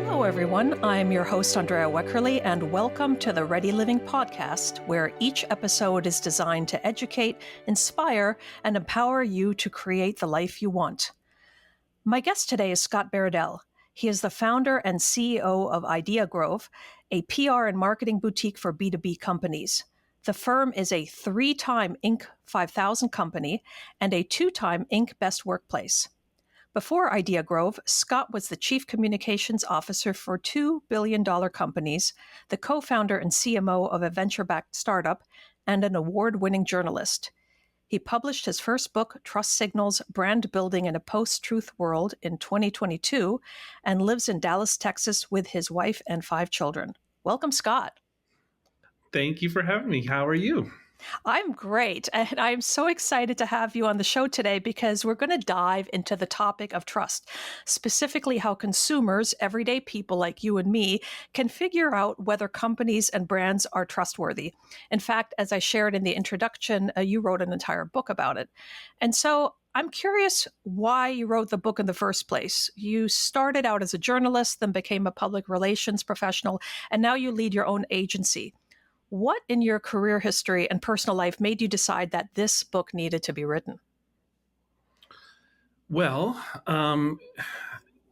Hello, everyone. I'm your host, Andrea Weckerly, and welcome to the Ready Living podcast, where each episode is designed to educate, inspire, and empower you to create the life you want. My guest today is Scott Baradell. He is the founder and CEO of Idea Grove, a PR and marketing boutique for B2B companies. The firm is a 3-time Inc. 5000 company and a 2-time Inc. Best Workplace. Before Idea Grove, Scott was the Chief Communications Officer for 2 billion-dollar companies, the co-founder and CMO of a venture-backed startup, and an award-winning journalist. He published his first book, Trust Signals: Brand Building in a Post-Truth World, in 2022, and lives in Dallas, Texas with his wife and 5 children. Welcome, Scott. Thank you for having me. How are you? I'm great, and I'm so excited to have you on the show today because we're going to dive into the topic of trust, specifically how consumers, everyday people like you and me, can figure out whether companies and brands are trustworthy. In fact, as I shared in the introduction, you wrote an entire book about it. And so I'm curious why you wrote the book in the first place. You started out as a journalist, then became a public relations professional, and now you lead your own agency. What in your career history and personal life made you decide that this book needed to be written? Well,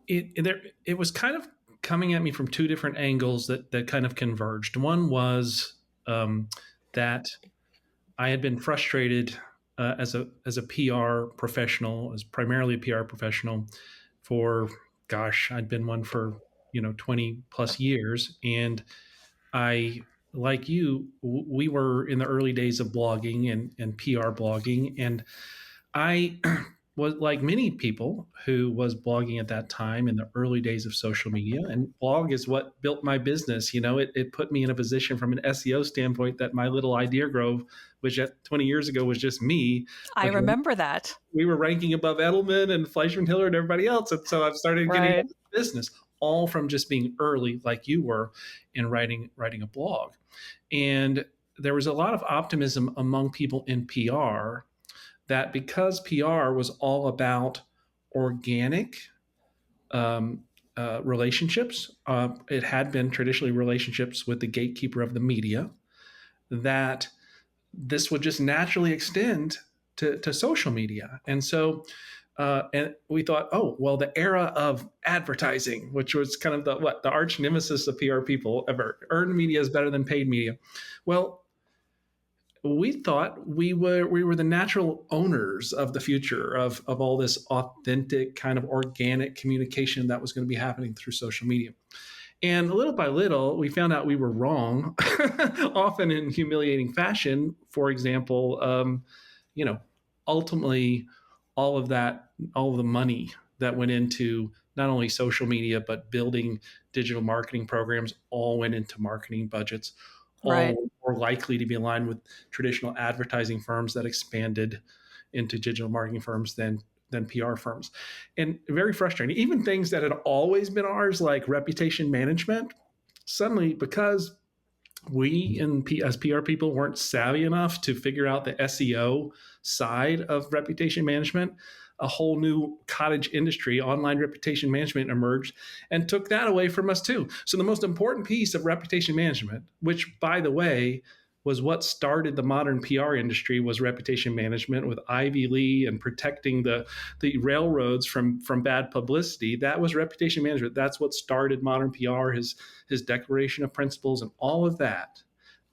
it was kind of coming at me from 2 different angles that kind of converged. One was that I had been frustrated as a PR professional, as primarily a PR professional, for I'd been one for 20 plus years, and like you, we were in the early days of blogging and PR blogging. And I was like many people who was blogging at that time in the early days of social media. And blog is what built my business. It put me in a position from an SEO standpoint that my little Idea Grove, which 20 years ago was just me. I remember that. We were ranking above Edelman and Fleishman Hiller and everybody else. And so I've started getting into business, all from just being early like you were in writing a blog. And there was a lot of optimism among people in PR that because PR was all about organic relationships, it had been traditionally relationships with the gatekeeper of the media, that this would just naturally extend to social media. And so and we thought, oh, well, the era of advertising, which was kind of the arch nemesis of PR people ever, earned media is better than paid media. Well, we thought we were the natural owners of the future of all this authentic kind of organic communication that was going to be happening through social media. And little by little, we found out we were wrong, often in humiliating fashion. For example, ultimately, all of the money that went into not only social media, but building digital marketing programs, all went into marketing budgets, Right. all more likely to be aligned with traditional advertising firms that expanded into digital marketing firms than PR firms. And very frustrating. Even things that had always been ours, like reputation management, suddenly, because we as PR people weren't savvy enough to figure out the SEO side of reputation management, a whole new cottage industry, online reputation management, emerged and took that away from us too. So the most important piece of reputation management, which, by the way, was what started the modern PR industry, was reputation management with Ivy Lee and protecting the railroads from bad publicity. That was reputation management. That's what started modern PR, his declaration of principles and all of that.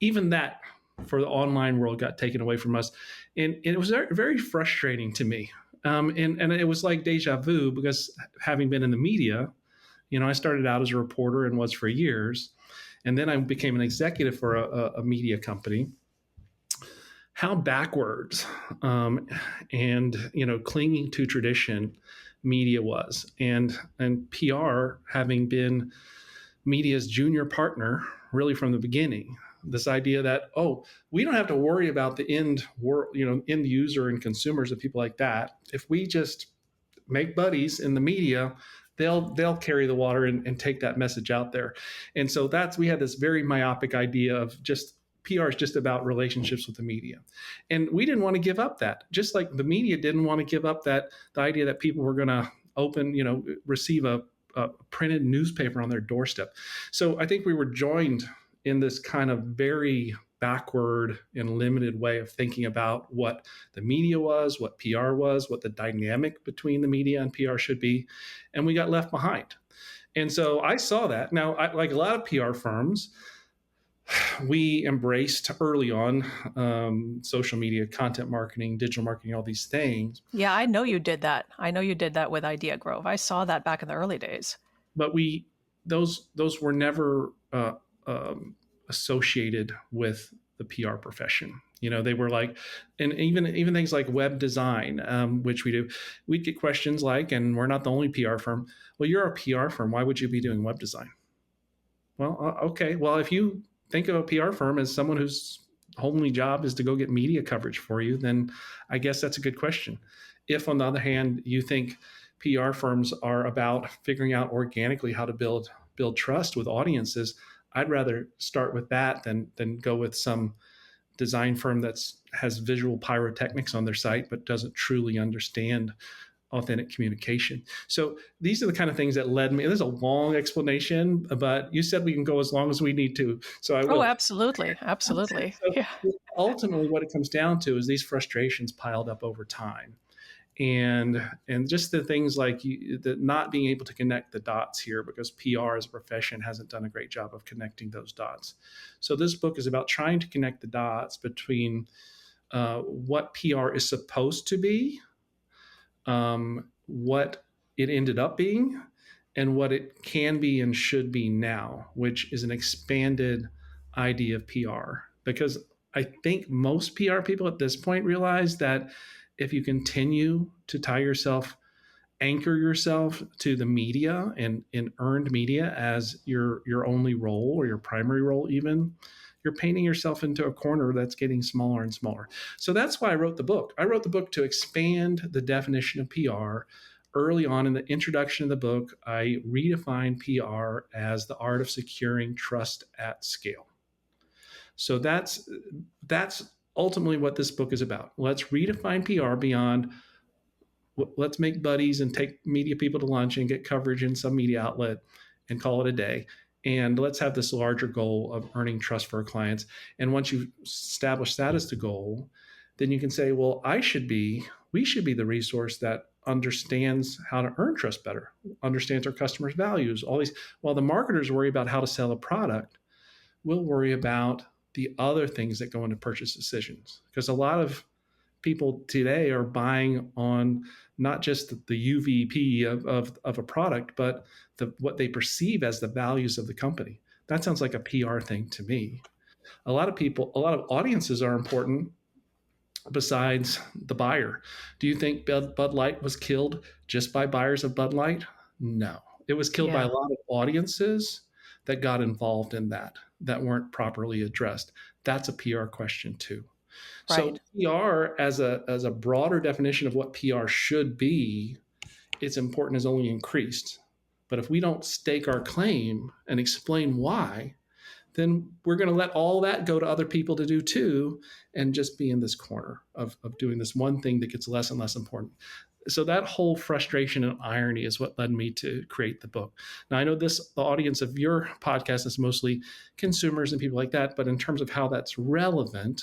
Even that for the online world got taken away from us. And it was very, very frustrating to me. And it was like deja vu, because having been in the media, I started out as a reporter and was for years. And then I became an executive for a media company. How backwards and clinging to tradition media was, and PR, having been media's junior partner really from the beginning. This idea that, oh, we don't have to worry about the end user and consumers and people like that. If we just make buddies in the media, they'll carry the water and take that message out there. And so we had this very myopic idea of just PR is just about relationships with the media. And we didn't want to give up that, just like the media didn't want to give up the idea that people were going to receive a printed newspaper on their doorstep. So I think we were joined in this kind of very backward and limited way of thinking about what the media was, what PR was, what the dynamic between the media and PR should be. And we got left behind. And so I saw that. Now, like a lot of PR firms, we embraced early on social media, content marketing, digital marketing, all these things. Yeah, I know you did that. I know you did that with Idea Grove. I saw that back in the early days. But those were never associated with the PR profession. They were like, and even things like web design, which we do, we'd get questions like, and we're not the only PR firm. Well, you're a PR firm. Why would you be doing web design? Well, okay. Well, if you think of a PR firm as someone whose only job is to go get media coverage for you, then I guess that's a good question. If, on the other hand, you think PR firms are about figuring out organically how to build trust with audiences, I'd rather start with that than go with some design firm that has visual pyrotechnics on their site but doesn't truly understand authentic communication. So these are the kind of things that led me. There's a long explanation, but you said we can go as long as we need to. So I will. Oh, absolutely. Absolutely. So yeah. Ultimately, what it comes down to is these frustrations piled up over time. And just the things like the not being able to connect the dots here, because PR as a profession hasn't done a great job of connecting those dots. So this book is about trying to connect the dots between what PR is supposed to be, what it ended up being, and what it can be and should be now, which is an expanded idea of PR. Because I think most PR people at this point realize that if you continue to anchor yourself to the media and earned media as your only role or your primary role even, you're painting yourself into a corner that's getting smaller and smaller. So that's why I wrote the book. I wrote the book to expand the definition of PR. Early on in the introduction of the book, I redefined PR as the art of securing trust at scale. So that's ultimately what this book is about. Let's redefine PR beyond let's make buddies and take media people to lunch and get coverage in some media outlet and call it a day. And let's have this larger goal of earning trust for our clients. And once you've established that as the goal, then you can say, well, we should be the resource that understands how to earn trust better, understands our customers' values, all these. While the marketers worry about how to sell a product, we'll worry about the other things that go into purchase decisions. Because a lot of people today are buying on not just the UVP of a product, but what they perceive as the values of the company. That sounds like a PR thing to me. A lot of audiences are important besides the buyer. Do you think Bud Light was killed just by buyers of Bud Light? No. It was killed by a lot of audiences that got involved in that weren't properly addressed. That's a PR question too. Right. So PR as a broader definition of what PR should be, its importance has only increased. But if we don't stake our claim and explain why, then we're going to let all that go to other people to do too, and just be in this corner of doing this one thing that gets less and less important. So that whole frustration and irony is what led me to create the book. Now, I know the audience of your podcast is mostly consumers and people like that, but in terms of how that's relevant,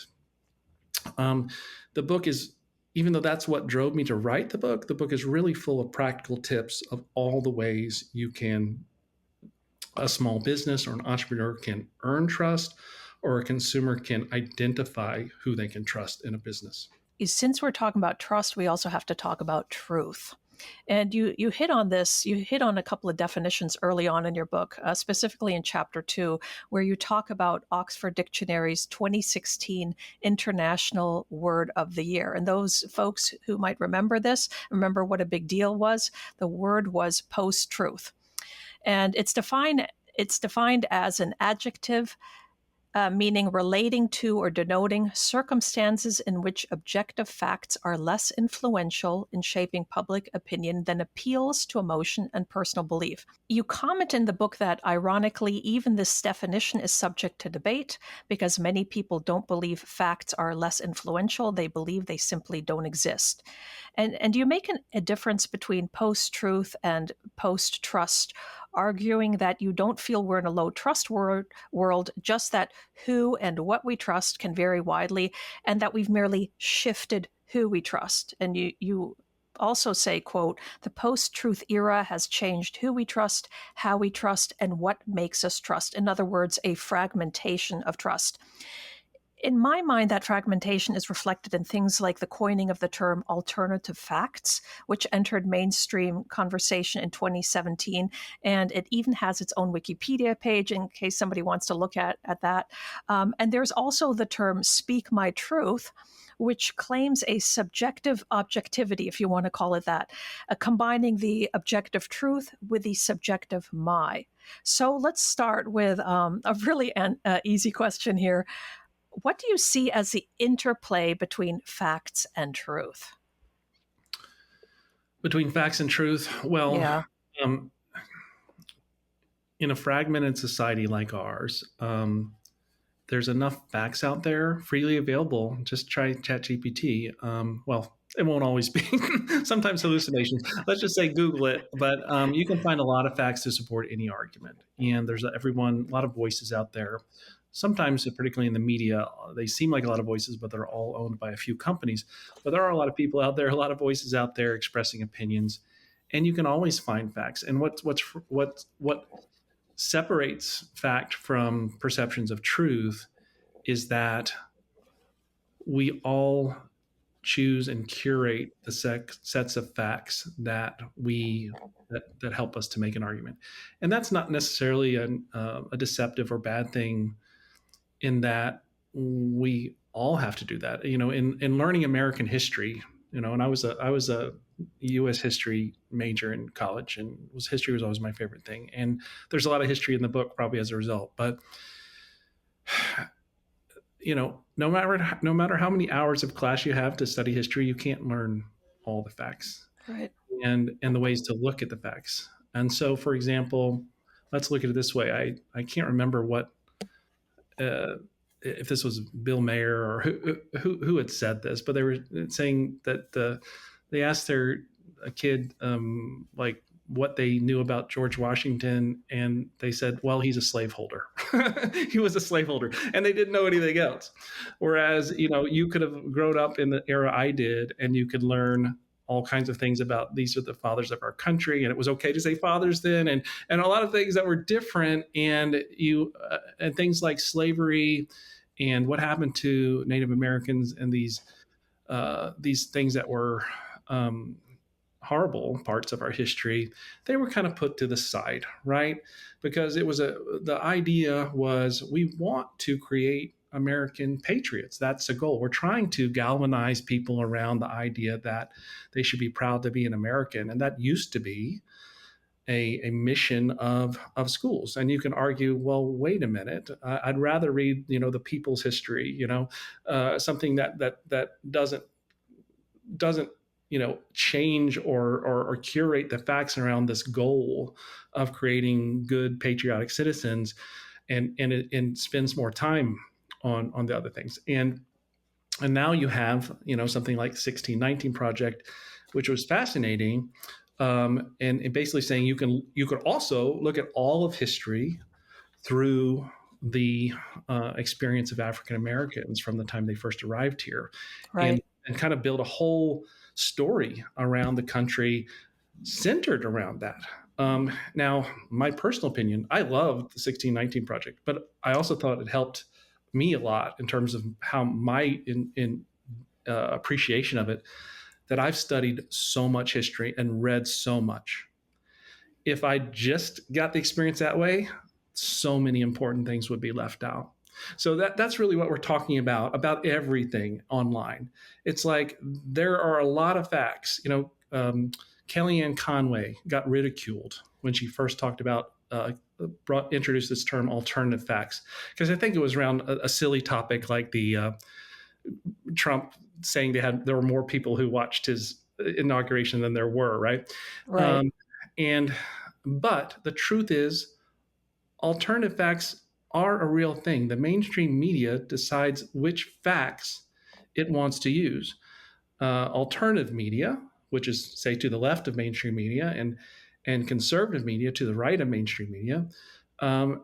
the book is, even though that's what drove me to write the book is really full of practical tips of all the ways a small business or an entrepreneur can earn trust, or a consumer can identify who they can trust in a business. Since we're talking about trust, we also have to talk about truth. And you hit on this, you hit on a couple of definitions early on in your book, specifically in chapter 2, where you talk about Oxford Dictionary's 2016 International Word of the Year. And those folks who might remember what a big deal was. The word was post-truth. And it's defined as an adjective meaning relating to or denoting circumstances in which objective facts are less influential in shaping public opinion than appeals to emotion and personal belief. You comment in the book that, ironically, even this definition is subject to debate because many people don't believe facts are less influential. They believe they simply don't exist. And you make a difference between post-truth and post-trust, arguing that you don't feel we're in a low trust world, just that who and what we trust can vary widely, and that we've merely shifted who we trust. And you also say, quote, the post-truth era has changed who we trust, how we trust, and what makes us trust. In other words, a fragmentation of trust. In my mind, that fragmentation is reflected in things like the coining of the term alternative facts, which entered mainstream conversation in 2017. And it even has its own Wikipedia page in case somebody wants to look at that. And there's also the term speak my truth, which claims a subjective objectivity, if you want to call it that, combining the objective truth with the subjective my. So let's start with a really easy question here. What do you see as the interplay between facts and truth? Between facts and truth? Well, Yeah. In a fragmented society like ours, there's enough facts out there freely available. Just try ChatGPT. Well, it won't always be. Sometimes hallucinations. Let's just say Google it. But you can find a lot of facts to support any argument. And there's a lot of voices out there. Sometimes, particularly in the media, they seem like a lot of voices, but they're all owned by a few companies. But there are a lot of people out there, a lot of voices out there expressing opinions, and you can always find facts. And what separates fact from perceptions of truth is that we all choose and curate the sets of facts that help us to make an argument, and that's not necessarily a deceptive or bad thing. In that we all have to do that. In learning American history, and I was a U.S. history major in college, and history was always my favorite thing. And there's a lot of history in the book, probably as a result. But no matter how many hours of class you have to study history, you can't learn all the facts, Right. and the ways to look at the facts. And so, for example, let's look at it this way. I can't remember what. If this was Bill Mayer or who had said this, but they were saying that they asked a kid like what they knew about George Washington, and they said, well, he's a slaveholder. He was a slaveholder, and they didn't know anything else. Whereas, you could have grown up in the era I did, and you could learn all kinds of things about these are the fathers of our country, and it was okay to say fathers then, and a lot of things that were different, and and things like slavery and what happened to Native Americans and these things that were horrible parts of our history, they were kind of put to the side, right? Because the idea was we want to create American patriots. That's the goal. We're trying to galvanize people around the idea that they should be proud to be an American. And that used to be a mission of schools. And you can argue, well, wait a minute, I'd rather read, the people's history, something that doesn't change or curate the facts around this goal of creating good patriotic citizens, and spends more time on the other things. And now you have, something like 1619 Project, which was fascinating. And basically saying you could also look at all of history through the experience of African Americans from the time they first arrived here, Right. and kind of build a whole story around the country centered around that. Now, my personal opinion, I loved the 1619 Project, but I also thought it helped me a lot in terms of how my appreciation of it, that I've studied so much history and read so much. If I just got the experience that way, so many important things would be left out. So that's really what we're talking about everything online. It's like there are a lot of facts. Kellyanne Conway got ridiculed when she first talked about introduced this term alternative facts, because I think it was around a silly topic like the Trump saying there were more people who watched his inauguration than there were, right? Right. Um, and but the truth is, alternative facts are a real thing. The mainstream media decides which facts it wants to use. Alternative media, which is say to the left of mainstream media, and conservative media to the right of mainstream media,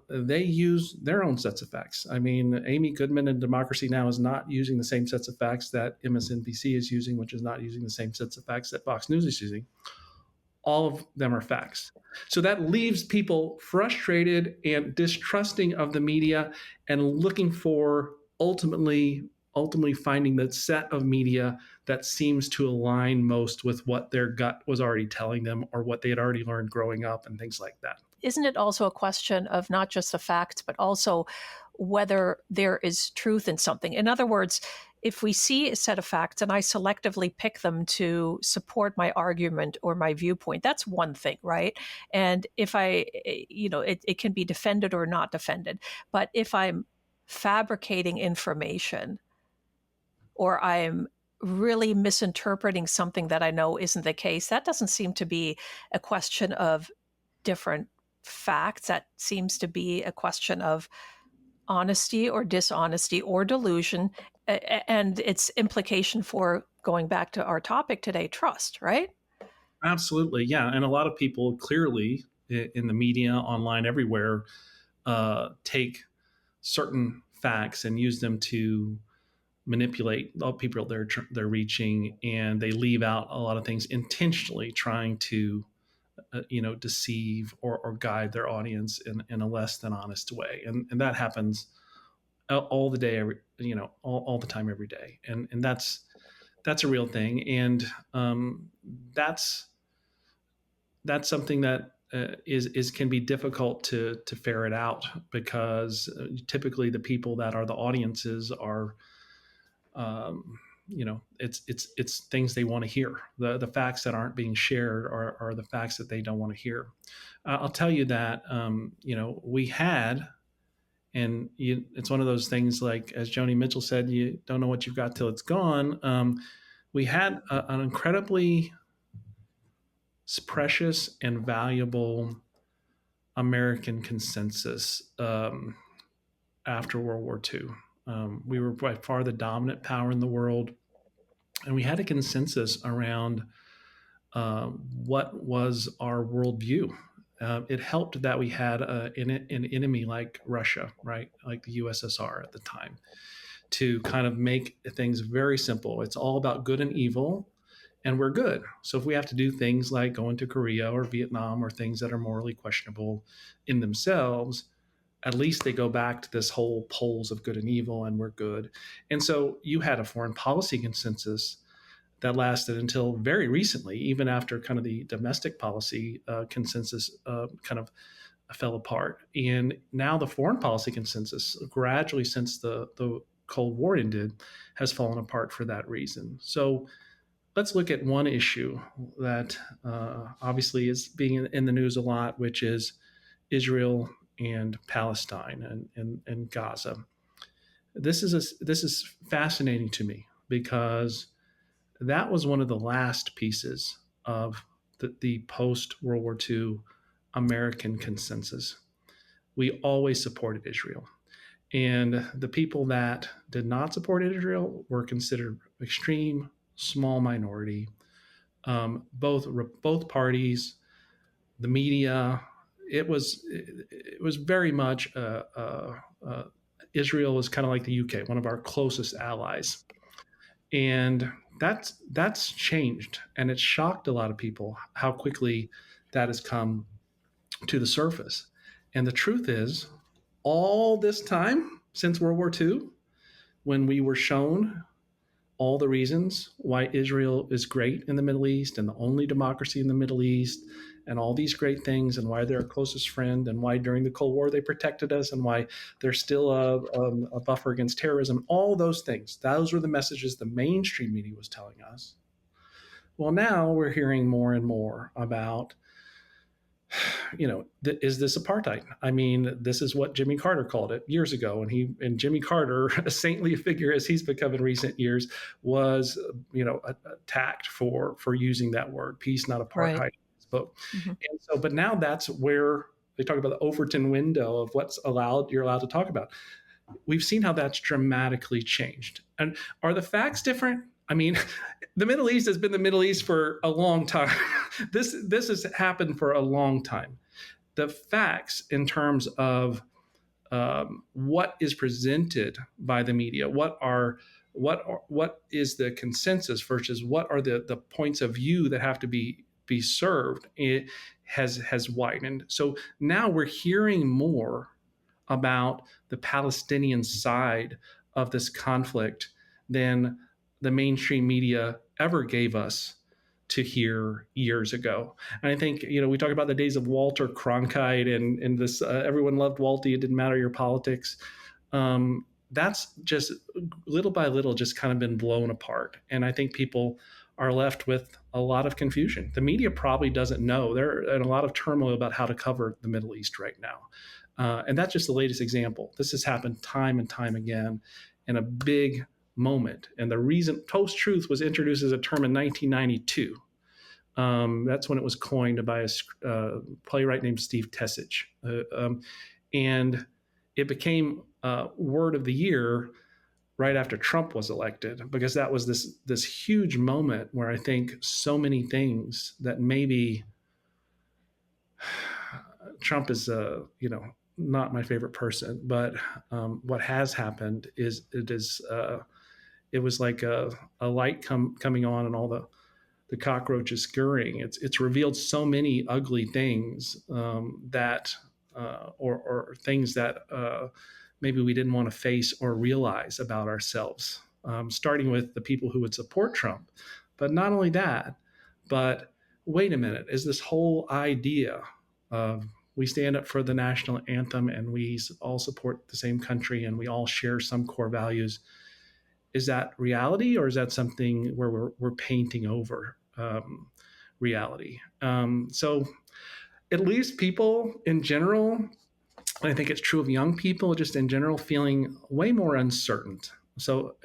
they use their own sets of facts. I mean, Amy Goodman in Democracy Now! Is not using the same sets of facts that MSNBC is using, which is not using the same sets of facts that Fox News is using. All of them are facts. So that leaves people frustrated and distrusting of the media and looking for ultimately finding the set of media that seems to align most with what their gut was already telling them or what they had already learned growing up and things like that. Isn't it also a question of not just the facts, but also whether there is truth in something? In other words, if we see a set of facts and I selectively pick them to support my argument or my viewpoint, that's one thing, right? And if it can be defended or not defended. But if I'm fabricating information or I'm really misinterpreting something that I know isn't the case, that doesn't seem to be a question of different facts. That seems to be a question of honesty or dishonesty or delusion, and its implication for, going back to our topic today, trust, right? Absolutely, yeah. And a lot of people clearly in the media, online, everywhere, take certain facts and use them to manipulate the people they're reaching, and they leave out a lot of things intentionally, trying to deceive or guide their audience in a less than honest way, and that happens all the day, all the time, every day, and that's a real thing, and that's something that is can be difficult to ferret out, because typically the people that are the audiences are it's things they want to hear. The facts that aren't being shared are the facts that they don't want to hear. I'll tell you that we had, and it's one of those things, like as Joni Mitchell said, you don't know what you've got till it's gone. We had an incredibly precious and valuable American consensus after World War II. We were by far the dominant power in the world, and we had a consensus around what was our worldview. It helped that we had an enemy like Russia, right, like the USSR at the time, to kind of make things very simple. It's all about good and evil, and we're good. So if we have to do things like go into Korea or Vietnam or things that are morally questionable in themselves, at least they go back to this whole poles of good and evil, and we're good. And so you had a foreign policy consensus that lasted until very recently, even after kind of the domestic policy consensus kind of fell apart. And now the foreign policy consensus, gradually since the Cold War ended, has fallen apart for that reason. So let's look at one issue that obviously is being in the news a lot, which is Israel and Palestine and Gaza. This is fascinating to me, because that was one of the last pieces of the post World War II American consensus. We always supported Israel, and the people that did not support Israel were considered extreme, small minority. Both parties, the media, it was very much Israel was kind of like the UK, one of our closest allies, and that's changed, and it's shocked a lot of people how quickly that has come to the surface. And the truth is, all this time since World War II, when we were shown all the reasons why Israel is great in the Middle East and the only democracy in the Middle East, and all these great things, and why they're our closest friend, and why during the Cold War they protected us, and why they're still a buffer against terrorism, all those things. Those were the messages the mainstream media was telling us. Well, now we're hearing more and more about is this apartheid? I mean, this is what Jimmy Carter called it years ago. And Jimmy Carter, a saintly figure as he's become in recent years, was, attacked for using that word, peace, not Right. apartheid. Spoke. Hmm. And so, but now that's where they talk about the Overton window of what's you're allowed to talk about. We've seen how that's dramatically changed. And are the facts different? I mean, the Middle East has been the Middle East for a long time. This has happened for a long time. The facts in terms of what is presented by the media, what is the consensus versus what are the points of view that have to be served, it has widened. So now we're hearing more about the Palestinian side of this conflict than the mainstream media ever gave us to hear years ago. And I think, we talk about the days of Walter Cronkite and this, everyone loved Walty, it didn't matter your politics. That's just little by little just kind of been blown apart. And I think people are left with a lot of confusion. The media probably doesn't know. They're in a lot of turmoil about how to cover the Middle East right now. And that's just the latest example. This has happened time and time again in a big moment. And the reason post-truth was introduced as a term in 1992. That's when it was coined by a playwright named Steve Tessage. And it became word of the year right after Trump was elected, because that was this huge moment where I think so many things that maybe Trump is, not my favorite person, but what has happened is it was like a light coming on and all the cockroaches scurrying. It's revealed so many ugly things that or things that maybe we didn't want to face or realize about ourselves, starting with the people who would support Trump. But not only that, but wait a minute, is this whole idea of we stand up for the national anthem and we all support the same country and we all share some core values, is that reality, or is that something where we're painting over reality? So at least people in general, and I think it's true of young people just in general, feeling way more uncertain. So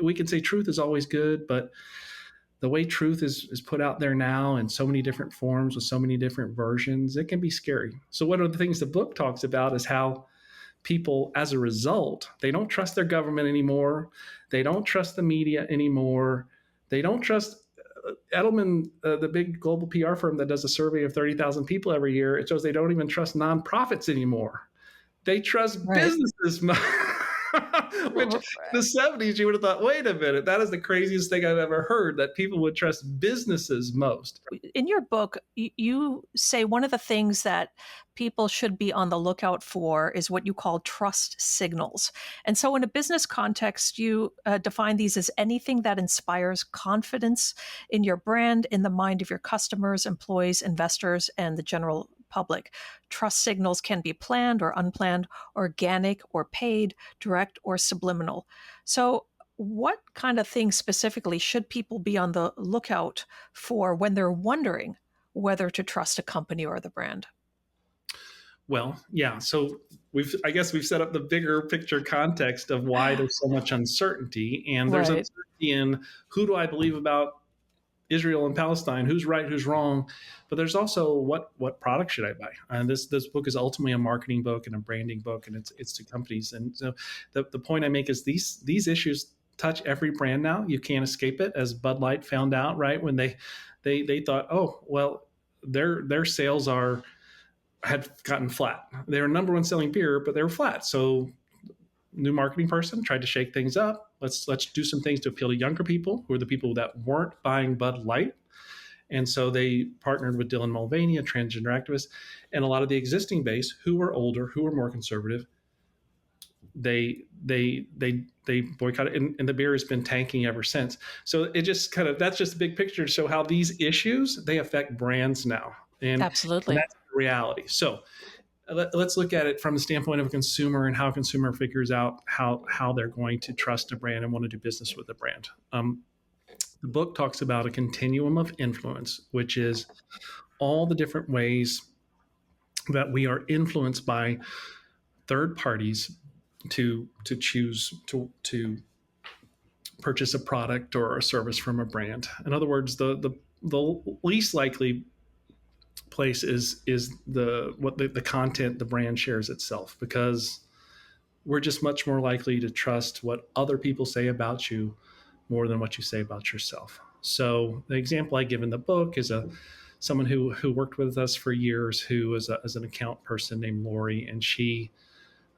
we can say truth is always good, but the way truth is put out there now in so many different forms with so many different versions, it can be scary. So one of the things the book talks about is how people, as a result, they don't trust their government anymore. They don't trust the media anymore. They don't trust Edelman, the big global PR firm that does a survey of 30,000 people every year. It shows they don't even trust nonprofits anymore. They trust Right. businesses. Which in the 70s, you would have thought, wait a minute, that is the craziest thing I've ever heard, that people would trust businesses most. In your book, you say one of the things that people should be on the lookout for is what you call trust signals. And so, in a business context, you define these as anything that inspires confidence in your brand, in the mind of your customers, employees, investors, and the general public. Trust signals can be planned or unplanned, organic or paid, direct or subliminal. So, what kind of things specifically should people be on the lookout for when they're wondering whether to trust a company or the brand? Well, yeah. So I guess we've set up the bigger picture context of why there's so much uncertainty, and there's Right. uncertainty in who do I believe about Israel and Palestine, who's right, who's wrong, but there's also what product should I buy? And this book is ultimately a marketing book and a branding book, and it's to companies. And so the point I make is these issues touch every brand now. You can't escape it, as Bud Light found out, right, when they thought, oh well, their sales had gotten flat. They were number one selling beer, but they were flat. So new marketing person tried to shake things up. Let's do some things to appeal to younger people, who are the people that weren't buying Bud Light. And so they partnered with Dylan Mulvaney, a transgender activist, and a lot of the existing base who were older, who were more conservative. They boycotted, and the beer has been tanking ever since. So it just that's just a big picture to show how these issues, they affect brands now, and Absolutely. that's the reality. So let's look at it from the standpoint of a consumer and how a consumer figures out how they're going to trust a brand and want to do business with a brand. The book talks about a continuum of influence, which is all the different ways that we are influenced by third parties to choose to purchase a product or a service from a brand. In other words, the least likely place is the content the brand shares itself, because we're just much more likely to trust what other people say about you more than what you say about yourself. So the example I give in the book is someone who worked with us for years, who was as an account person named Lori, and she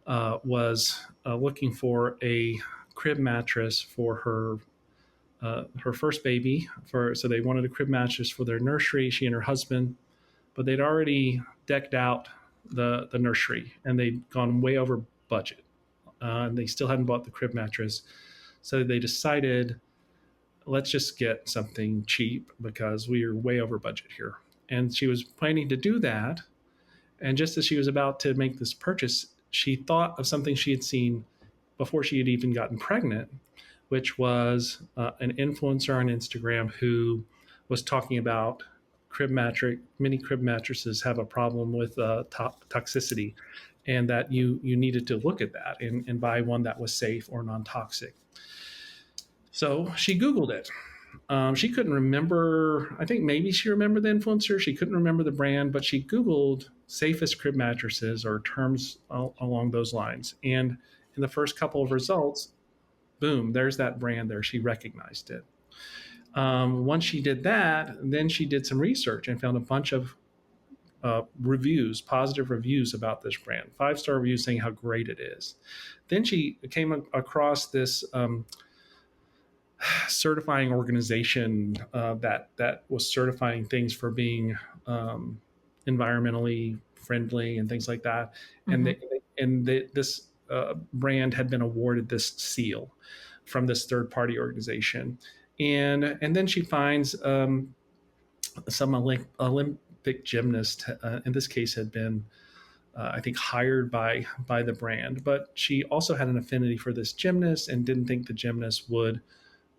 was looking for a crib mattress for her first baby. So they wanted a crib mattress for their nursery, she and her husband, but they'd already decked out the nursery and they'd gone way over budget. And they still hadn't bought the crib mattress. So they decided, let's just get something cheap because we are way over budget here. And she was planning to do that. And just as she was about to make this purchase, she thought of something she had seen before she had even gotten pregnant, which was an influencer on Instagram who was talking about many crib mattresses have a problem with toxicity, and that you needed to look at that and buy one that was safe or non-toxic. So she Googled it. She couldn't remember, I think maybe she remembered the influencer. She couldn't remember the brand, but she Googled safest crib mattresses or terms along those lines. And in the first couple of results, boom, there's that brand there. She recognized it. Once she did that, then she did some research and found a bunch of positive reviews about this brand, 5-star reviews saying how great it is. Then she came across this certifying organization that was certifying things for being environmentally friendly and things like that. And this brand had been awarded this seal from this third party organization. And then she finds some Olympic gymnast, in this case, had been I think hired by the brand, but she also had an affinity for this gymnast and didn't think the gymnast would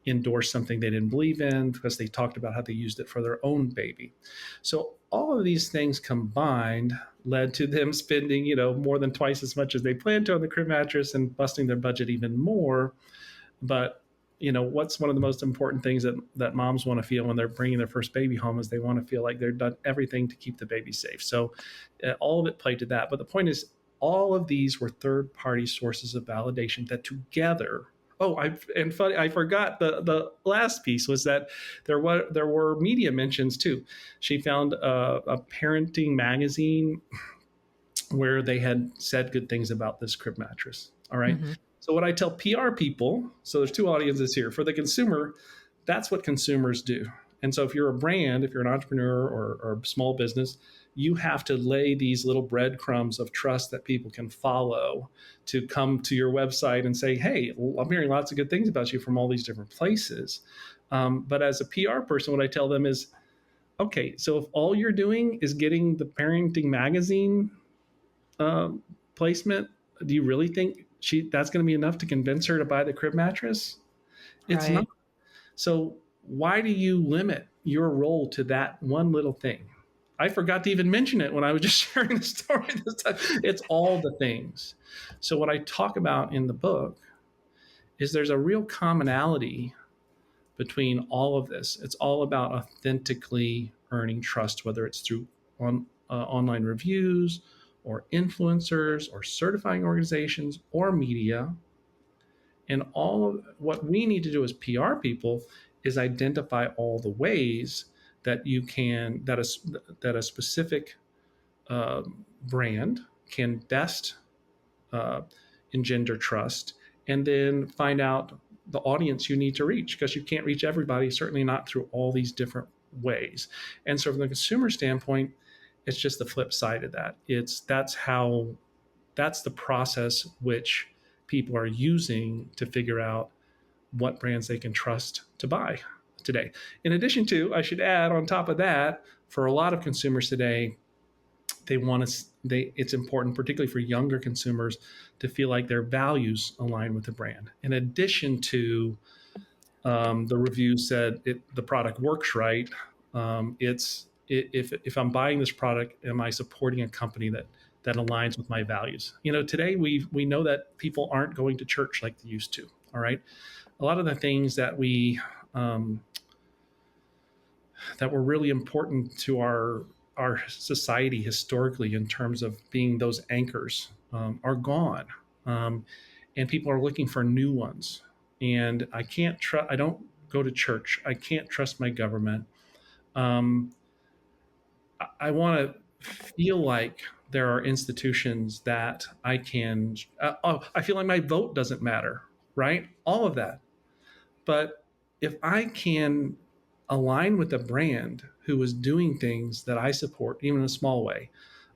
endorse something they didn't believe in because they talked about how they used it for their own baby. So all of these things combined led to them spending, more than twice as much as they planned to on the crib mattress and busting their budget even more. But what's one of the most important things that moms want to feel when they're bringing their first baby home is they want to feel like they've done everything to keep the baby safe. So all of it played to that. But the point is, all of these were third-party sources of validation that together. Oh, I forgot the last piece was that there were media mentions too. She found a parenting magazine where they had said good things about this crib mattress. All right. Mm-hmm. So what I tell PR people, so there's two audiences here. For the consumer, that's what consumers do. And so if you're a brand, if you're an entrepreneur or a small business, you have to lay these little breadcrumbs of trust that people can follow to come to your website and say, hey, I'm hearing lots of good things about you from all these different places. But as a PR person, what I tell them is, okay, so if all you're doing is getting the parenting magazine placement, do you really think that's going to be enough to convince her to buy the crib mattress? It's not. So why do you limit your role to that one little thing? I forgot to even mention it when I was just sharing the story this time. It's all the things. So what I talk about in the book is there's a real commonality between all of this. It's all about authentically earning trust, whether it's through online reviews or influencers or certifying organizations or media. And all of what we need to do as PR people is identify all the ways that you can, that a specific brand can best engender trust, and then find out the audience you need to reach, because you can't reach everybody, certainly not through all these different ways. And so from the consumer standpoint, it's just the flip side of that. That's the process which people are using to figure out what brands they can trust to buy today. In addition to, I should add on top of that, for a lot of consumers today, it's important, particularly for younger consumers, to feel like their values align with the brand. In addition to the review said the product works right, it's if I'm buying this product, am I supporting a company that aligns with my values? Today we know that people aren't going to church like they used to. All right, a lot of the things um, that were really important to our society historically in terms of being those anchors are gone, and people are looking for new ones. And I can't trust. I don't go to church. I can't trust my government. Um, I want to feel like there are institutions that I can. I feel like my vote doesn't matter, right? All of that. But if I can align with a brand who is doing things that I support, even in a small way,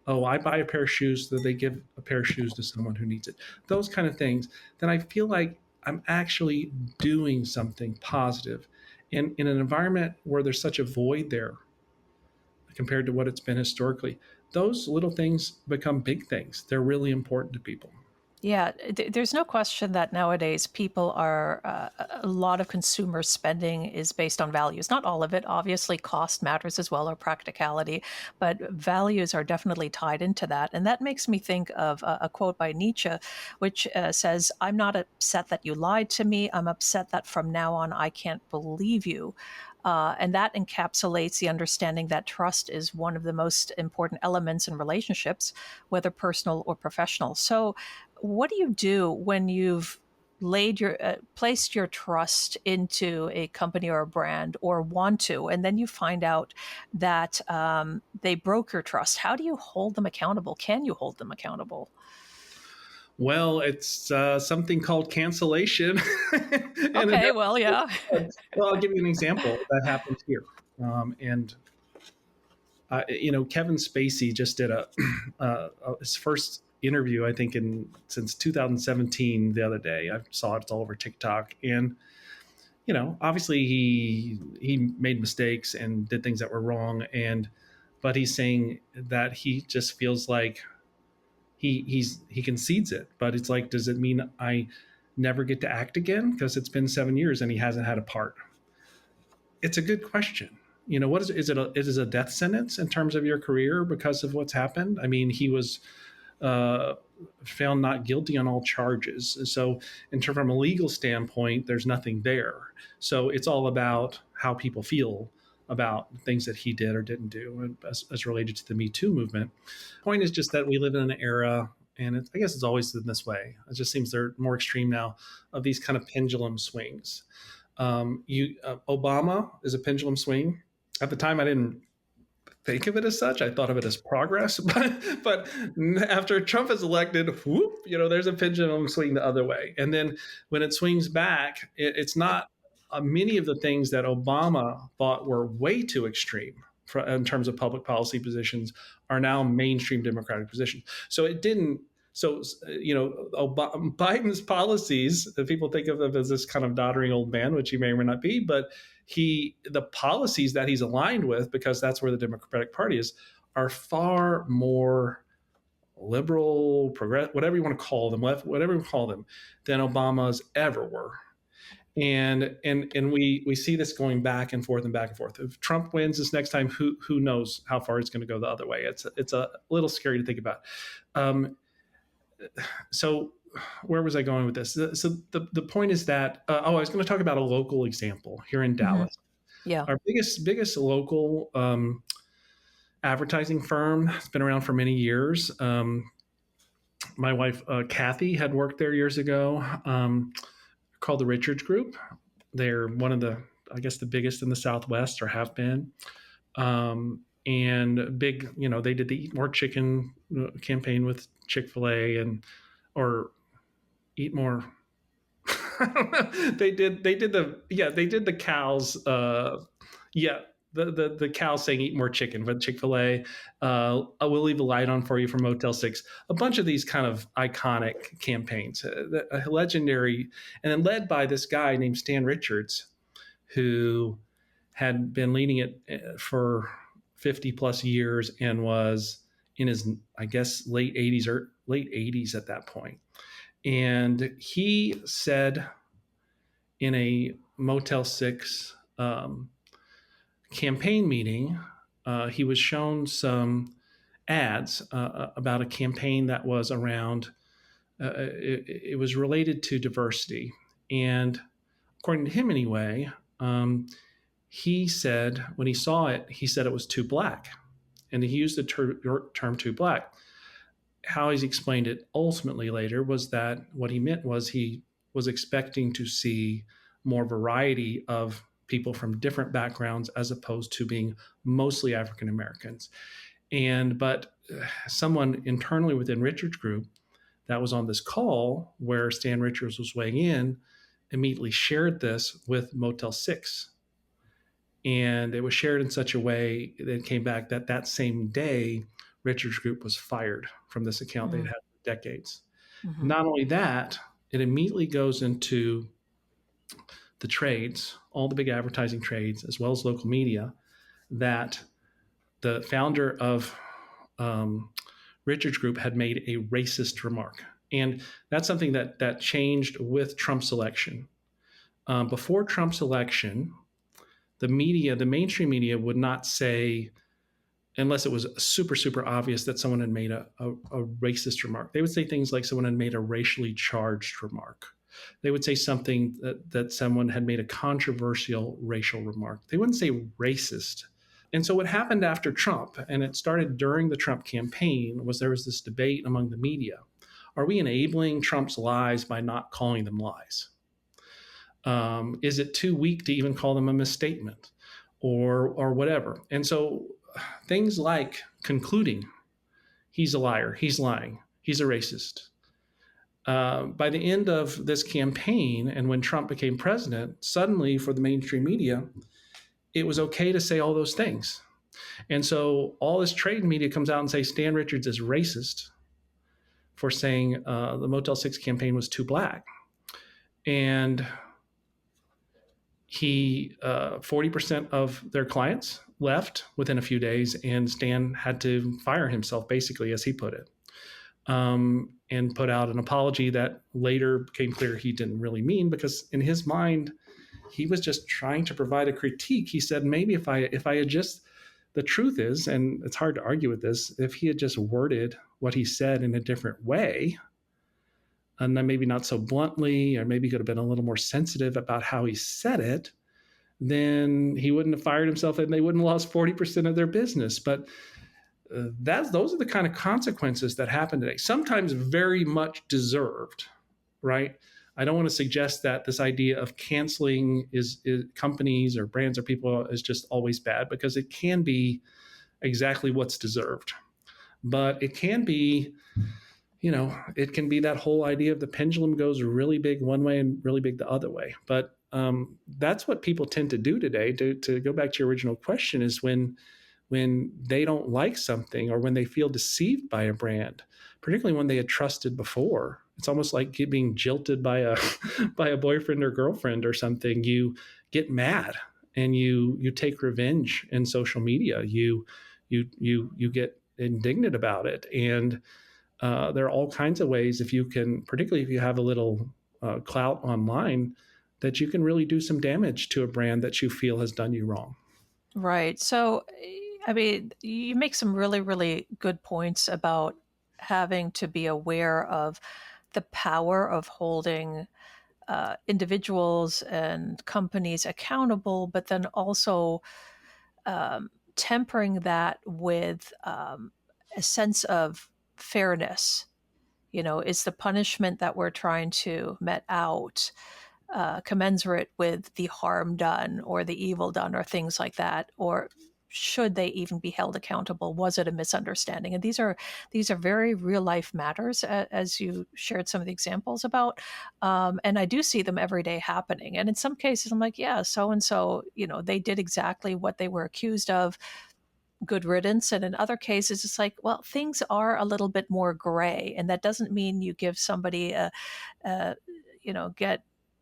oh, I buy a pair of shoes so that they give a pair of shoes to someone who needs it, those kind of things, then I feel like I'm actually doing something positive. And in an environment where there's such a void there compared to what it's been historically, those little things become big things. They're really important to people. Yeah, there's no question that nowadays people are, a lot of consumer spending is based on values. Not all of it, obviously, cost matters as well, or practicality, but values are definitely tied into that. And that makes me think of a quote by Nietzsche, which says, "I'm not upset that you lied to me. I'm upset that from now on I can't believe you." And that encapsulates the understanding that trust is one of the most important elements in relationships, whether personal or professional. So, what do you do when you've placed your trust into a company or a brand, or want to, and then you find out that they broke your trust? How do you hold them accountable? Can you hold them accountable? Well, it's something called cancellation. And Okay, well, yeah. well, I'll give you an example that happened here. And Kevin Spacey just did his first interview, I think, in since 2017. The other day, I saw it. It's all over TikTok, and obviously he made mistakes and did things that were wrong, but he's saying that he just feels like he concedes it. But it's like, does it mean I never get to act again because it's been 7 years and he hasn't had a part? It's a good question. What is it a death sentence in terms of your career because of what's happened? I mean, he was uh, found not guilty on all charges. So, from a legal standpoint, there's nothing there. So it's all about how people feel about things that he did or didn't do, as related to the Me Too movement. Point is just that we live in an era, and I guess it's always been this way. It just seems they're more extreme now, of these kind of pendulum swings. Obama is a pendulum swing. At the time, I didn't think of it as such. I thought of it as progress, but after Trump is elected, whoop, there's a pendulum swing the other way. And then when it swings back, it's not many of the things that Obama thought were way too extreme in terms of public policy positions are now mainstream Democratic positions. So it didn't. So Biden's policies, people think of him as this kind of doddering old man, which he may or may not be, but the policies that he's aligned with, because that's where the Democratic Party is, are far more liberal, progressive, whatever you want to call them, left, whatever you call them, than Obama's ever were. And we see this going back and forth and back and forth. If Trump wins this next time, who knows how far it's going to go the other way? It's a little scary to think about. So where was I going with this? So the point is that I was going to talk about a local example here in Hmm. Dallas. Yeah. Our biggest local advertising firm has been around for many years. My wife Kathy had worked there years ago. Called the Richards Group. They're one of the, I guess, the biggest in the Southwest, or have been. And big, they did the Eat More Chicken campaign with Chick-fil-A, or Eat More. I don't know. They did the cows. Yeah, the cows saying "Eat More Chicken," but Chick-fil-A. I will leave a light on for you from Motel 6. A bunch of these kind of iconic campaigns, legendary, and then led by this guy named Stan Richards, who had been leading it for 50 plus years and was in his, I guess, late 80s at that point. And he said in a Motel 6 campaign meeting he was shown some ads about a campaign that was around, it was related to diversity. And according to him anyway, he said when he saw it, he said it was too black. And he used the term too black. How he's explained it ultimately later was that what he meant was he was expecting to see more variety of people from different backgrounds as opposed to being mostly African Americans. But someone internally within Richard's group that was on this call where Stan Richards was weighing in immediately shared this with Motel 6. And it was shared in such a way that it came back that same day, Richard's group was fired from this account they'd had for decades. Mm-hmm. Not only that, it immediately goes into the trades, all the big advertising trades, as well as local media, that the founder of Richard's group had made a racist remark. And that's something that changed with Trump's election. Before Trump's election, the mainstream media would not say, unless it was super, super obvious that someone had made a racist remark. They would say things like someone had made a racially charged remark. They would say something that someone had made a controversial racial remark. They wouldn't say racist. And so what happened after Trump, and it started during the Trump campaign, was there was this debate among the media. Are we enabling Trump's lies by not calling them lies? Is it too weak to even call them a misstatement or whatever? And so things like concluding, he's a liar, he's lying, he's a racist. By the end of this campaign, and when Trump became president, suddenly for the mainstream media, it was okay to say all those things. And so all this trade media comes out and say Stan Richards is racist for saying the Motel 6 campaign was too black. And 40% of their clients left within a few days, and Stan had to fire himself, basically, as he put it, and put out an apology that later became clear he didn't really mean, because in his mind, he was just trying to provide a critique. He said, maybe if I had just, the truth is, and it's hard to argue with this, if he had just worded what he said in a different way, and then maybe not so bluntly, or maybe could have been a little more sensitive about how he said it, then he wouldn't have fired himself and they wouldn't have lost 40% of their business. But those are the kind of consequences that happen today, sometimes very much deserved, right? I don't want to suggest that this idea of canceling is companies or brands or people is just always bad, because it can be exactly what's deserved. But it can be, it can be that whole idea of the pendulum goes really big one way and really big the other way. But that's what people tend to do today. To go back to your original question, is when they don't like something, or when they feel deceived by a brand, particularly when they had trusted before. It's almost like being jilted by a boyfriend or girlfriend or something. You get mad and you take revenge in social media. You get indignant about it, and there are all kinds of ways, if you can, particularly if you have a little clout online, that you can really do some damage to a brand that you feel has done you wrong. Right. So, I mean, you make some really, really good points about having to be aware of the power of holding individuals and companies accountable, but then also tempering that with a sense of fairness. Is the punishment that we're trying to met out commensurate with the harm done or the evil done or things like that? Or should they even be held accountable? Was it a misunderstanding? And these are very real life matters, as you shared some of the examples about. And I do see them every day happening. And in some cases, I'm like, yeah, so and so, they did exactly what they were accused of. Good riddance. And in other cases, it's like, well, things are a little bit more gray, and that doesn't mean you give somebody a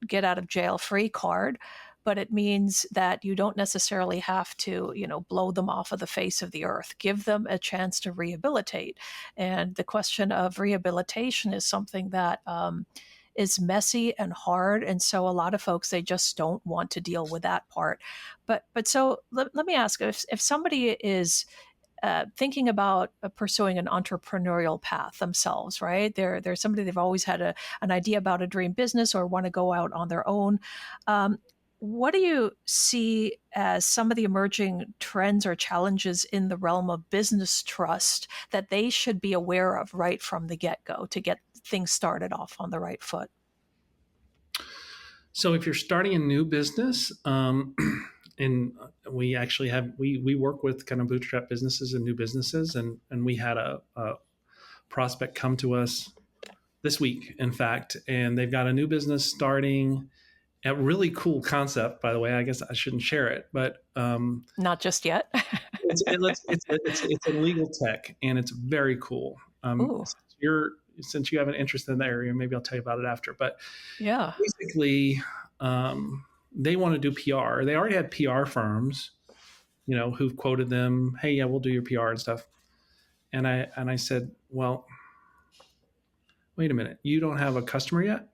get out of jail free card, but it means that you don't necessarily have to, blow them off of the face of the earth. Give them a chance to rehabilitate. And the question of rehabilitation is something that is messy and hard. And so a lot of folks, they just don't want to deal with that part. But so let me ask, if somebody is thinking about pursuing an entrepreneurial path themselves, right? They're somebody, they've always had an idea about a dream business or want to go out on their own. Um, what do you see as some of the emerging trends or challenges in the realm of business trust that they should be aware of right from the get-go to get things started off on the right foot? So if you're starting a new business, and we actually have we work with kind of bootstrap businesses and new businesses, and we had a prospect come to us this week, in fact, and they've got a new business starting. A really cool concept, by the way. I guess I shouldn't share it, but Not just yet. it's a legal tech, and it's very cool. Ooh, Since you have an interest in the area, maybe I'll tell you about it after. But yeah. basically, they want to do PR. They already had PR firms, who've quoted them. Hey, yeah, we'll do your PR and stuff. And I said, well, wait a minute, you don't have a customer yet,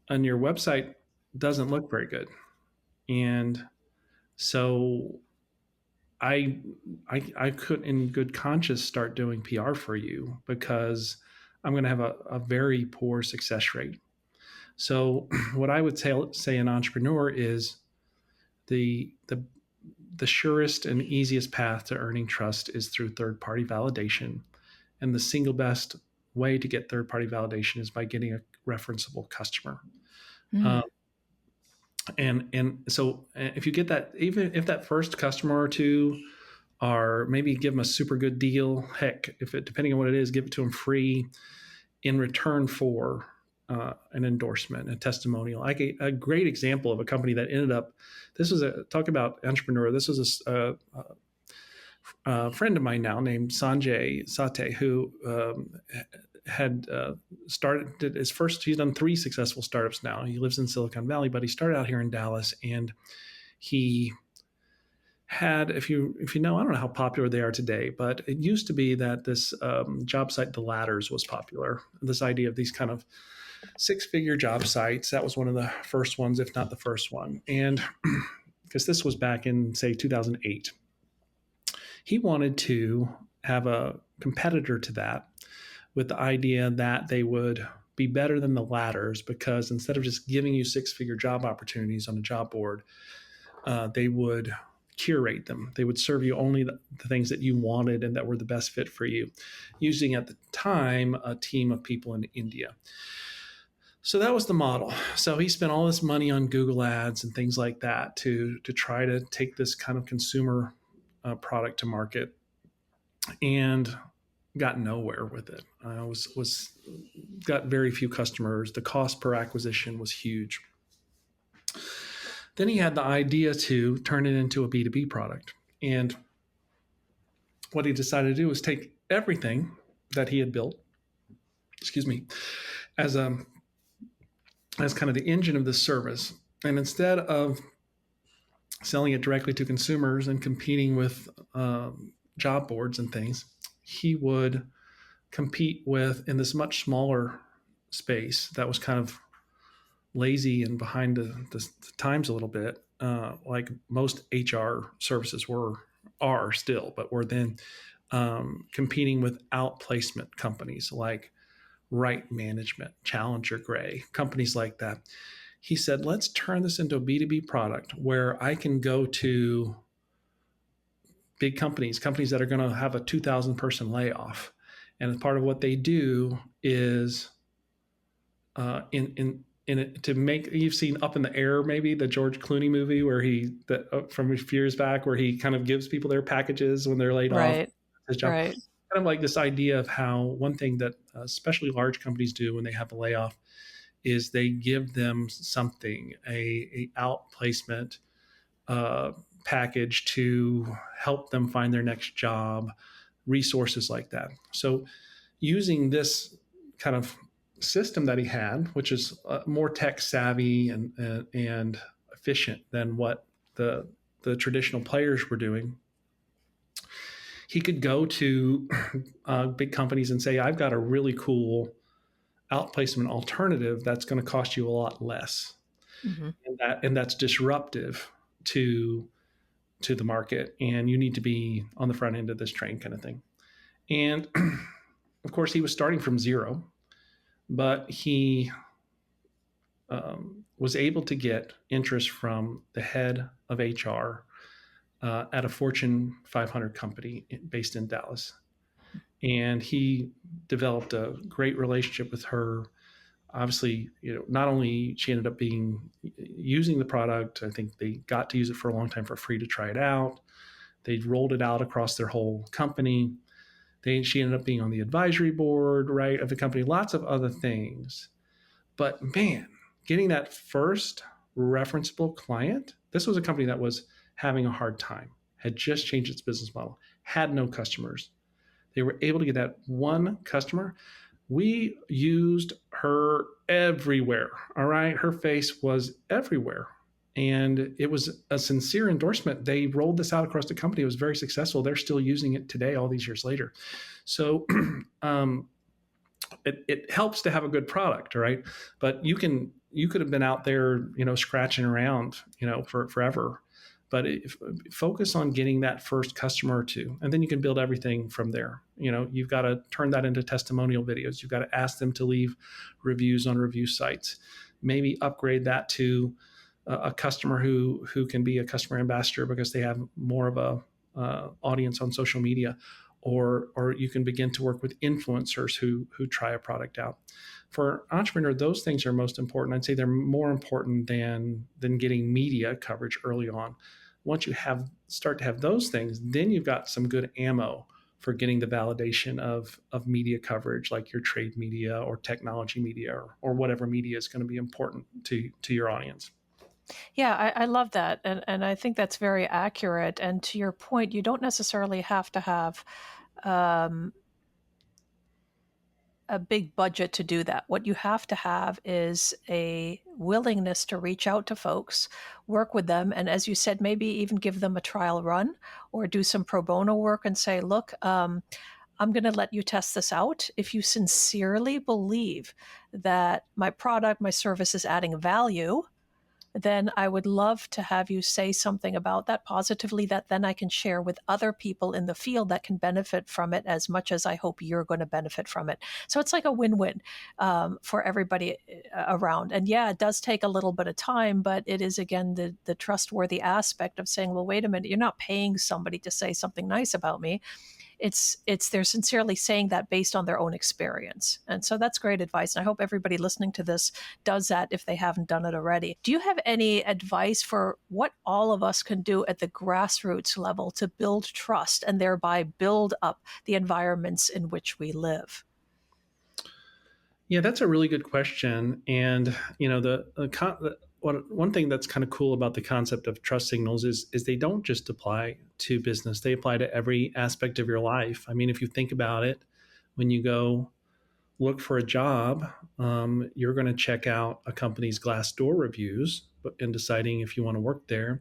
and your website doesn't look very good, and so I could, in good conscience, start doing PR for you because I'm going to have a very poor success rate. So, what I would say an entrepreneur is the surest and easiest path to earning trust is through third party validation, and the single best way to get third party validation is by getting a referenceable customer. Mm. And so if you get that, even if that first customer or two are, maybe give them a super good deal, heck, if it, depending on what it is, give it to them free in return for an endorsement, a testimonial. Like a great example of a company that ended up, this was talk about entrepreneur. This was a friend of mine now named Sanjay Sate, who had started his first, he's done 3 successful startups now. He lives in Silicon Valley, but he started out here in Dallas, and he had, if you know, I don't know how popular they are today, but it used to be that this job site, The Ladders, was popular. This idea of these kind of 6-figure job sites, that was one of the first ones, if not the first one. And because this was back in, say, 2008, he wanted to have a competitor to that, with the idea that they would be better than the Ladders, because instead of just giving you 6-figure job opportunities on a job board, they would curate them. They would serve you only the things that you wanted and that were the best fit for you, using at the time a team of people in India. So that was the model. So he spent all this money on Google ads and things like that to try to take this kind of consumer product to market, and got nowhere with it. Was got very few customers. The cost per acquisition was huge. Then he had the idea to turn it into a B2B product. And what he decided to do was take everything that he had built, as kind of the engine of this service. And instead of selling it directly to consumers and competing with job boards and things, he would compete with, in this much smaller space that was kind of lazy and behind the times a little bit, like most HR services are still, but were then competing with outplacement companies like Right Management, Challenger Gray, companies like that. He said, let's turn this into a B2B product where I can go to big companies that are going to have a 2,000 person layoff. And part of what they do is in it, to make, you've seen Up in the Air, maybe the George Clooney movie where from a few years back, where he kind of gives people their packages when they're laid off. Right. His job. Right. Kind of like this idea of how one thing that especially large companies do when they have a layoff is they give them something, a outplacement package to help them find their next job, resources like that. So using this kind of system that he had, which is more tech savvy and efficient than what the traditional players were doing, he could go to big companies and say, I've got a really cool outplacement alternative that's going to cost you a lot less, Mm-hmm. and that's disruptive to the market, and you need to be on the front end of this train, kind of thing. And of course, he was starting from zero, but he was able to get interest from the head of HR at a Fortune 500 company based in Dallas. And he developed a great relationship with her. Obviously, not only she ended up using the product, I think they got to use it for a long time for free to try it out. They rolled it out across their whole company. She ended up being on the advisory board, right, of the company, lots of other things. But man, getting that first referenceable client, this was a company that was having a hard time, had just changed its business model, had no customers. They were able to get that one customer. We used her everywhere. All right. Her face was everywhere. And it was a sincere endorsement. They rolled this out across the company. It was very successful. They're still using it today, all these years later. So it helps to have a good product, right? But you could have been out there, scratching around, for forever. But focus on getting that first customer or two, and then you can build everything from there. You've got to turn that into testimonial videos. You've got to ask them to leave reviews on review sites. Maybe upgrade that to a customer who can be a customer ambassador because they have more of a audience on social media, or you can begin to work with influencers who try a product out. For an entrepreneur, those things are most important. I'd say they're more important than getting media coverage early on. Once you start to have those things, then you've got some good ammo for getting the validation of media coverage, like your trade media or technology media or whatever media is going to be important to your audience. Yeah, I love that. And I think that's very accurate. And to your point, you don't necessarily have to have a big budget to do that. What you have to have is a willingness to reach out to folks, work with them, and as you said, maybe even give them a trial run or do some pro bono work and say, look, I'm going to let you test this out. If you sincerely believe that my product, my service is adding value, then I would love to have you say something about that positively that then I can share with other people in the field that can benefit from it as much as I hope you're going to benefit from it. So it's like a win-win for everybody around. And yeah, it does take a little bit of time, but it is, again, the trustworthy aspect of saying, well, wait a minute, you're not paying somebody to say something nice about me. It's they're sincerely saying that based on their own experience. And so that's great advice. And I hope everybody listening to this does that if they haven't done it already. Do you have any advice for what all of us can do at the grassroots level to build trust and thereby build up the environments in which we live? Yeah, that's a really good question. And, one thing that's kind of cool about the concept of trust signals is they don't just apply to business. They apply to every aspect of your life. I mean, if you think about it, when you go look for a job, you're going to check out a company's Glassdoor reviews in deciding if you want to work there.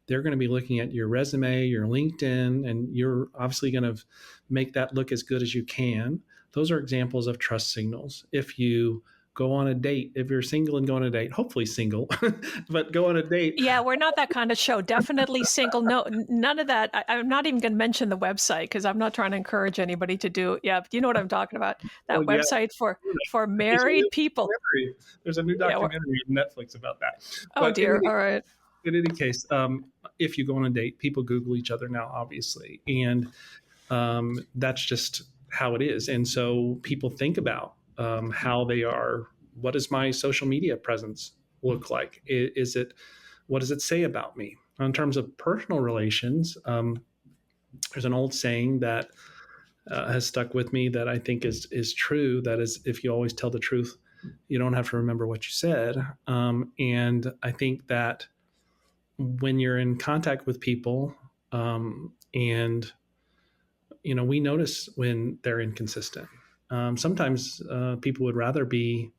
They're going to be looking at your resume, your LinkedIn, and you're obviously going to make that look as good as you can. Those are examples of trust signals. If you go on a date, if you're single and go on a date, hopefully single, but go on a date. Yeah, we're not that kind of show. Definitely single. No, none of that. I'm not even going to mention the website because I'm not trying to encourage anybody to do. Yeah, but you know what I'm talking about. That Oh, yeah. website for married people. There's a new Yeah. documentary on Netflix about that. Oh But dear. All right. in any case, if you go on a date, people Google each other now, obviously. And that's just how it is. And so people think about how they are. What does my social media presence look like? What does it say about me? In terms of personal relations, there's an old saying that has stuck with me that I think is true. That is, if you always tell the truth, you don't have to remember what you said. And I think that when you're in contact with people, and we notice when they're inconsistent. Sometimes people would rather be,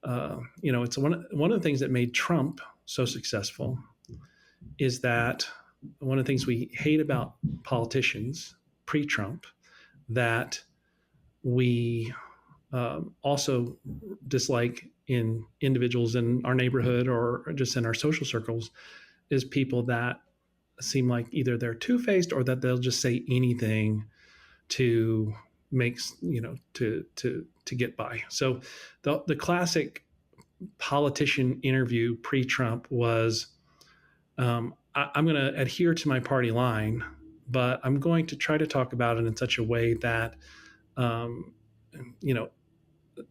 it's one of the things that made Trump so successful is that one of the things we hate about politicians pre-Trump, that we also dislike in individuals in our neighborhood or just in our social circles is people that seem like either they're two-faced or that they'll just say anything to make, to get by. So the classic politician interview pre-Trump was, I'm going to adhere to my party line, but I'm going to try to talk about it in such a way that, um, you know,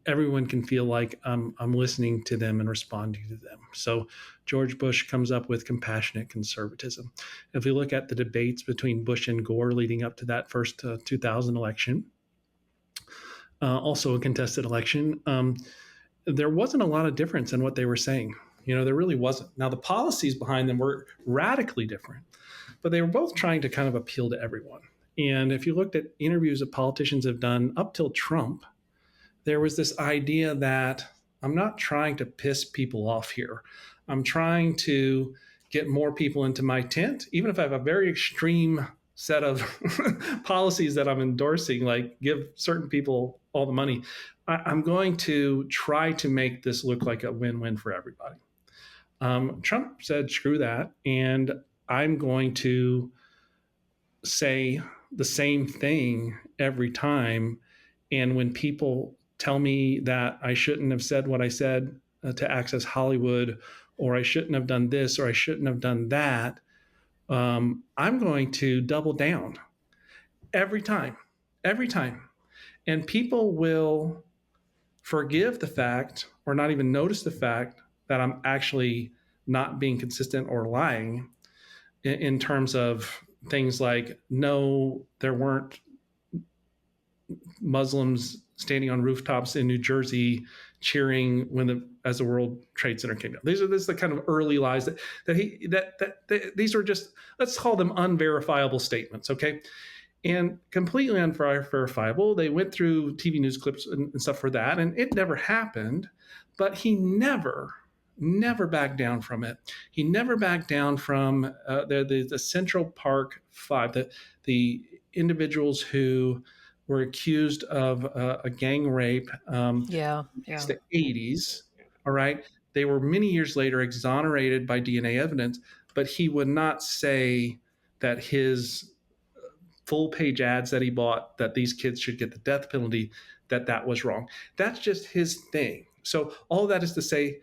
everyone can feel like I'm listening to them and responding to them. So George Bush comes up with compassionate conservatism. If we look at the debates between Bush and Gore leading up to that first 2000 election, also a contested election, there wasn't a lot of difference in what they were saying. There really wasn't. Now, the policies behind them were radically different, but they were both trying to kind of appeal to everyone. And if you looked at interviews that politicians have done up till Trump, there was this idea that I'm not trying to piss people off here. I'm trying to get more people into my tent, even if I have a very extreme set of policies that I'm endorsing, like give certain people all the money. I'm going to try to make this look like a win-win for everybody. Trump said, screw that. And I'm going to say the same thing every time. And when people tell me that I shouldn't have said what I said to access Hollywood, or I shouldn't have done this, or I shouldn't have done that, I'm going to double down every time. And people will forgive the fact or not even notice the fact that I'm actually not being consistent or lying in terms of things like, no, there weren't Muslims standing on rooftops in New Jersey cheering as the World Trade Center came down. This is the kind of early lies that these are just, let's call them unverifiable statements, okay? And completely unverifiable. They went through TV news clips and stuff for that, and it never happened. But he never backed down from it. He never backed down from the Central Park Five, the individuals who were accused of a gang rape in the 80s. All right. They were many years later exonerated by DNA evidence, but he would not say that his full page ads that he bought, that these kids should get the death penalty, that was wrong. That's just his thing. So all that is to say,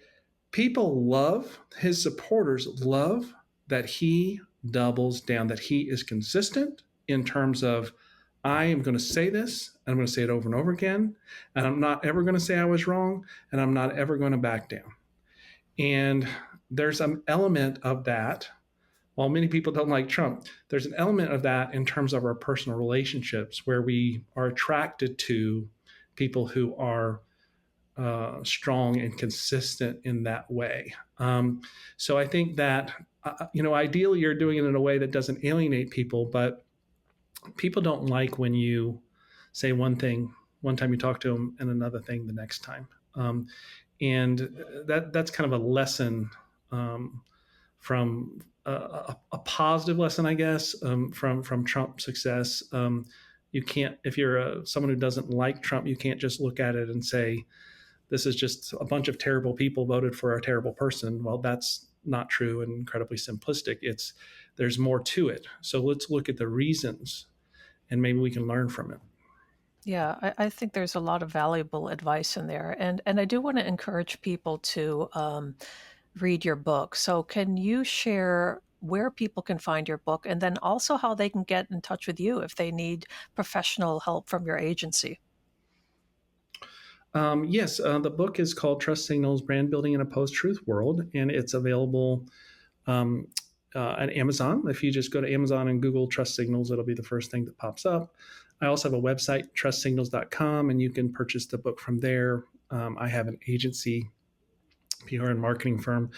people love, his supporters love that he doubles down, that he is consistent in terms of, I am going to say this, and I'm going to say it over and over again, and I'm not ever going to say I was wrong, and I'm not ever going to back down. And there's an element of that. While many people don't like Trump, there's an element of that in terms of our personal relationships where we are attracted to people who are strong and consistent in that way. So I think that, ideally you're doing it in a way that doesn't alienate people, but people don't like when you say one thing one time you talk to them and another thing the next time. And that's kind of a lesson from a positive lesson, I guess, from Trump's success. You can't, if you're someone who doesn't like Trump, you can't just look at it and say, this is just a bunch of terrible people voted for a terrible person. Well, that's not true and incredibly simplistic. There's more to it. So let's look at the reasons and maybe we can learn from it. Yeah, I think there's a lot of valuable advice in there. And I do want to encourage people to read your book. So can you share where people can find your book and then also how they can get in touch with you if they need professional help from your agency? Yes, the book is called Trust Signals, Brand Building in a Post-Truth World, and it's available at Amazon. If you just go to Amazon and Google Trust Signals, it'll be the first thing that pops up. I also have a website, trustsignals.com, and you can purchase the book from there. I have an agency, PR and marketing firm.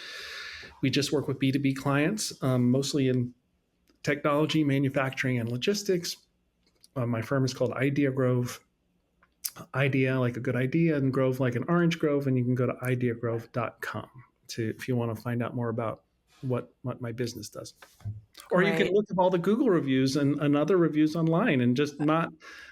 We just work with B2B clients, mostly in technology, manufacturing, and logistics. My firm is called Idea Grove. Idea like a good idea, and Grove like an orange grove, and you can go to ideagrove.com if you want to find out more about what my business does. Or you can look at all the Google reviews and other reviews online and just not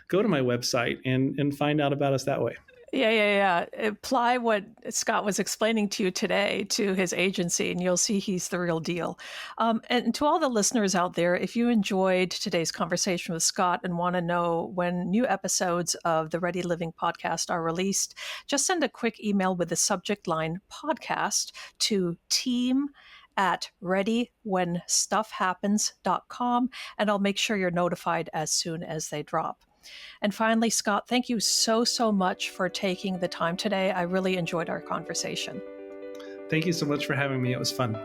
go to my website and find out about us that way. Yeah. Apply what Scott was explaining to you today to his agency, and you'll see he's the real deal. And to all the listeners out there, if you enjoyed today's conversation with Scott and want to know when new episodes of the Ready Living podcast are released, just send a quick email with the subject line podcast to team@readywhenstuffhappens.com, and I'll make sure you're notified as soon as they drop. And finally, Scott, thank you so much for taking the time today. I really enjoyed our conversation. Thank you so much for having me. It was fun.